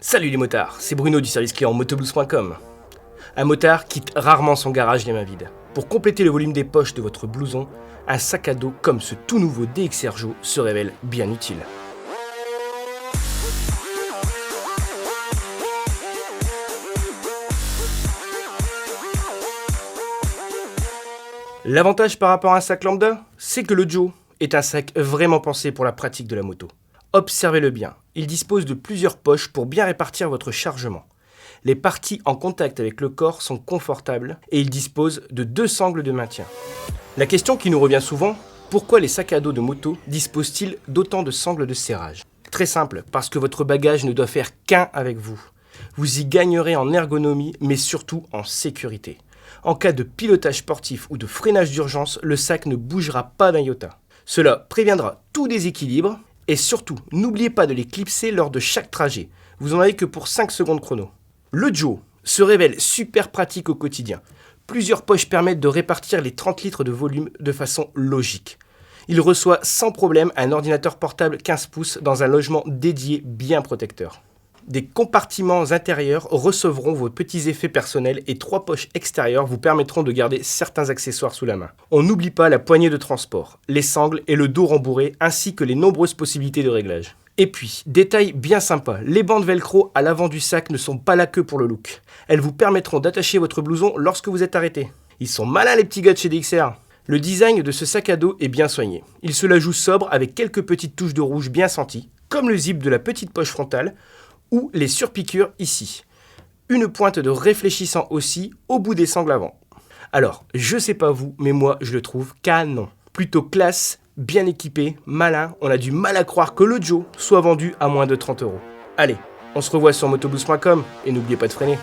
Salut les motards, c'est Bruno du service client motoblues.com. Un motard quitte rarement son garage les mains vides. Pour compléter le volume des poches de votre blouson, un sac à dos comme ce tout nouveau DXR Joe se révèle bien utile. L'avantage par rapport à un sac lambda, c'est que le Joe est un sac vraiment pensé pour la pratique de la moto. Observez-le bien, il dispose de plusieurs poches pour bien répartir votre chargement. Les parties en contact avec le corps sont confortables et il dispose de 2 sangles de maintien. La question qui nous revient souvent, pourquoi les sacs à dos de moto disposent-ils d'autant de sangles de serrage? Très simple, parce que votre bagage ne doit faire qu'un avec vous. Vous y gagnerez en ergonomie, mais surtout en sécurité. En cas de pilotage sportif ou de freinage d'urgence, le sac ne bougera pas d'un iota. Cela préviendra tout déséquilibre et surtout, n'oubliez pas de les clipser lors de chaque trajet. Vous n'en avez que pour 5 secondes chrono. Le Joe se révèle super pratique au quotidien. Plusieurs poches permettent de répartir les 30 litres de volume de façon logique. Il reçoit sans problème un ordinateur portable 15 pouces dans un logement dédié bien protecteur. Des compartiments intérieurs recevront vos petits effets personnels et 3 poches extérieures vous permettront de garder certains accessoires sous la main. On n'oublie pas la poignée de transport, les sangles et le dos rembourré ainsi que les nombreuses possibilités de réglage. Et puis, détail bien sympa, les bandes velcro à l'avant du sac ne sont pas là que pour le look. Elles vous permettront d'attacher votre blouson lorsque vous êtes arrêté. Ils sont malins les petits gars de chez DXR. Le design de ce sac à dos est bien soigné. Il se la joue sobre avec quelques petites touches de rouge bien senties, comme le zip de la petite poche frontale, ou les surpiqûres ici. Une pointe de réfléchissant aussi au bout des sangles avant. Alors, je sais pas vous, mais moi je le trouve canon. Plutôt classe, bien équipé, malin, on a du mal à croire que le Joe soit vendu à moins de 30 €. Allez, on se revoit sur motoblues.com et n'oubliez pas de freiner.